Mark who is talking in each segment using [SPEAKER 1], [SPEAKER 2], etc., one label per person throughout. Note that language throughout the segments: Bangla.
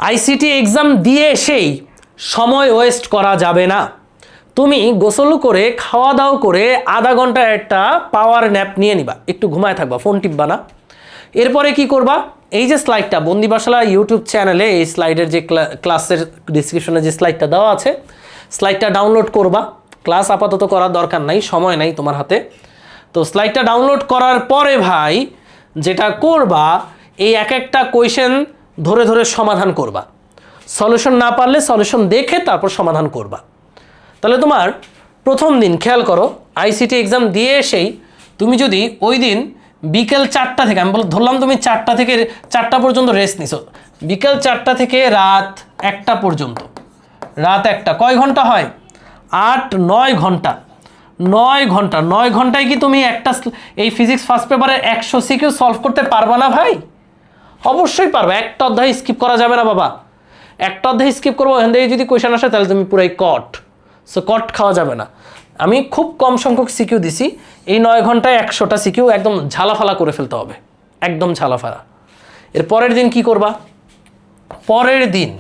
[SPEAKER 1] আইসিটি এক্সাম দিয়ে এসেই সময় ওয়েস্ট করা যাবে না। তুমি গোসল করে খাওয়া দাওয়া করে আধা ঘন্টা একটা পাওয়ার ন্যাপ নিয়ে নিবা, একটু ঘুমায় থাকবা, ফোন টিপবা না। এরপরে কি করবা, এই যে স্লাইডটা বন্দিপাশালা ইউটিউব চ্যানেলে এই স্লাইডের যে ক্লাসের ডিসক্রিপশনে যে স্লাইডটা দেওয়া আছে, স্লাইডটা ডাউনলোড করবা। ক্লাস আপাতত করার দরকার নাই, সময় নাই তোমার হাতে। তো স্লাইডটা ডাউনলোড করার পরে ভাই যেটা করবা, এই এক একটা কোয়েশ্চেন ধরে ধরে সমাধান করবা। সলিউশন না পারলে সলিউশন দেখে তারপর সমাধান করবা। তাহলে তোমার প্রথম দিন খেয়াল করো, আইসিটি এক্সাম দিয়ে এসেই তুমি যদি ওই দিন বিকেল 4টা থেকে, আমি ধরলাম তুমি 4টা থেকে 4টা পর্যন্ত রেস্ট নিছো, বিকেল 4টা থেকে রাত 1টা পর্যন্ত, রাত 1টা কয় ঘন্টা হয়? 8-9 ঘন্টা। 9 ঘন্টায় কি তুমি একটা এই ফিজিক্স ফার্স্ট পেপারের 100 সিকিউ সলভ করতে পারবা না ভাই? অবশ্যই পারবে। একটা অধ্যায় স্কিপ করা যাবে না বাবা। একটা অধ্যায় স্কিপ করবো, ওখান থেকে যদি কোয়েশ্চেন আসে তাহলে তুমি পুরাই কট। সো কট খাওয়া যাবে না। আমি খুব কম সংখ্যক সিকিউ দিছি, এই 9 ঘন্টায় 100টা সিকিউ একদম ঝালাফালা করে ফেলতে হবে, একদম ঝালাফালা। এর পরের দিন কি করবা? পরের দিন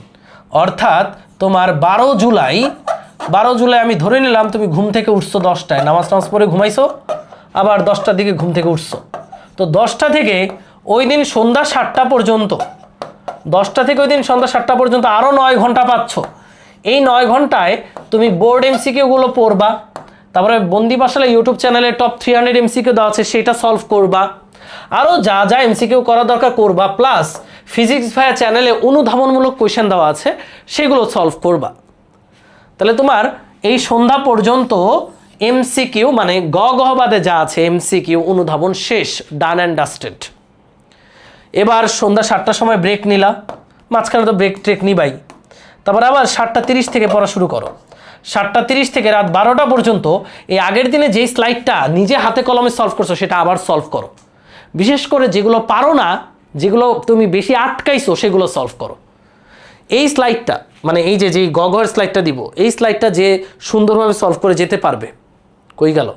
[SPEAKER 1] অর্থাৎ তোমার 12 জুলাই আমি ধরে নিলাম তুমি ঘুম থেকে উঠছো 10টায়, নামাজ পড়ে ঘুমাইছো, আবার 10টার দিকে ঘুম থেকে উঠছো। তো 10টা থেকে ওই দিন সন্ধ্যা 7টা পর্যন্ত, 10টা থেকে ওই দিন সন্ধ্যা 7টা পর্যন্ত আরও 9 ঘন্টা পাচ্ছ। এই 9 ঘন্টায় তুমি বোর্ড এমসিকিউগুলো পড়বা, তারপরে বন্দিপাশালা ইউটিউব চ্যানেলে টপ 300 এমসিকিউ দেওয়া আছে সেটা সলভ করবা, আরও যা যা এমসিকিউ করা দরকার করবা, প্লাস ফিজিক্স ভাইয়া চ্যানেলে অনুধাবনমূলক কোয়েশ্চেন দেওয়া আছে সেগুলো সলভ করবা। তাহলে তোমার এই সন্ধ্যা পর্যন্ত এমসিকিউ মানে গহবাদে যা আছে এমসিকিউ অনুধাবন শেষ, ডান অ্যান্ড ডাস্টেড। এবার সন্ধ্যা 7টার সময় ব্রেক নিলা, মাঝখানে তো ব্রেক ট্রেক নিবাই। তারপর আবার 7টা 30 থেকে পড়া শুরু করো। 7টা 30 থেকে রাত 12টা পর্যন্ত এই আগের দিনে যেই স্লাইডটা নিজে হাতে কলমে সলভ করছো সেটা আবার সলভ করো। বিশেষ করে যেগুলো পারো না, যেগুলো তুমি বেশি আটকাইছো সেগুলো সলভ করো। এই স্লাইডটা মানে এই যে যেই গগের স্লাইডটা দিব, এই স্লাইডটা যে সুন্দরভাবে সলভ করে যেতে পারবে, কই গেল,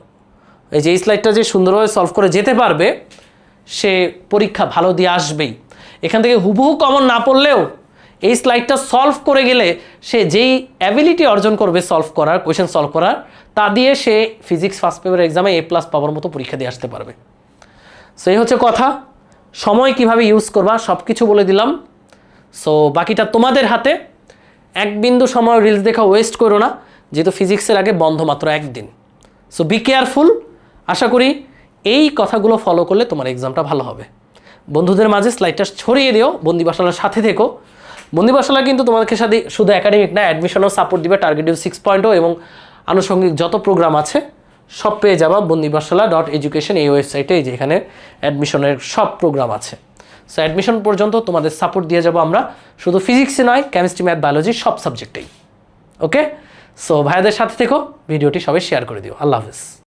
[SPEAKER 1] এই যে এই স্লাইডটা যে সুন্দরভাবে সলভ করে যেতে পারবে সে পরীক্ষা ভালো দিয়ে আসবেই। এখান থেকে হুবহু কমন না পড়লেও এই স্লাইডটা সলভ করে গেলে সে যেই অ্যাবিলিটি অর্জন করবে সলভ করার, কোয়েশ্চেন সলভ করার, তা দিয়ে সে ফিজিক্স ফার্স্ট পেপার এক্সামে A+ পাওয়ার মতো পরীক্ষা দিয়ে আসতে পারবে। সো এই হচ্ছে কথা। সময় কিভাবে ইউজ করবা সব কিছু বলে দিলাম। সো বাকিটা তোমাদের হাতে। এক বিন্দু সময় রিলস দেখা ওয়েস্ট করো না, যেহেতু ফিজিক্সের আগে বন্ধ মাত্র একদিন। So be careful. আশা করি এই কথাগুলো ফলো করলে তোমার এক্সামটা ভালো হবে। বন্ধুদের মাঝে স্লাইডটা ছড়িয়ে দিও, বন্দিপাশালার সাথে থেকো। বন্দিপাশালা কিন্তু তোমাদেরকে সাথে শুধু একাডেমিক না, অ্যাডমিশনও সাপোর্ট দিবে। টার্গেট 6.0 এবং আনুষঙ্গিক যত প্রোগ্রাম আছে সব পেয়ে যাবা bondibashala.education এই ওয়েবসাইটে, এই যে এখানে অ্যাডমিশনের সব প্রোগ্রাম আছে। সো অ্যাডমিশন পর্যন্ত তোমাদের সাপোর্ট দিয়ে যাবো আমরা, শুধু ফিজিক্সে নয়, কেমিস্ট্রি, ম্যাথ, বায়োলজি সব সাবজেক্টেই। ওকে, সো ভাইয়াদের সাথে থেকো, ভিডিওটি সবাই শেয়ার করে দিও। আল্লাহ হাফেজ।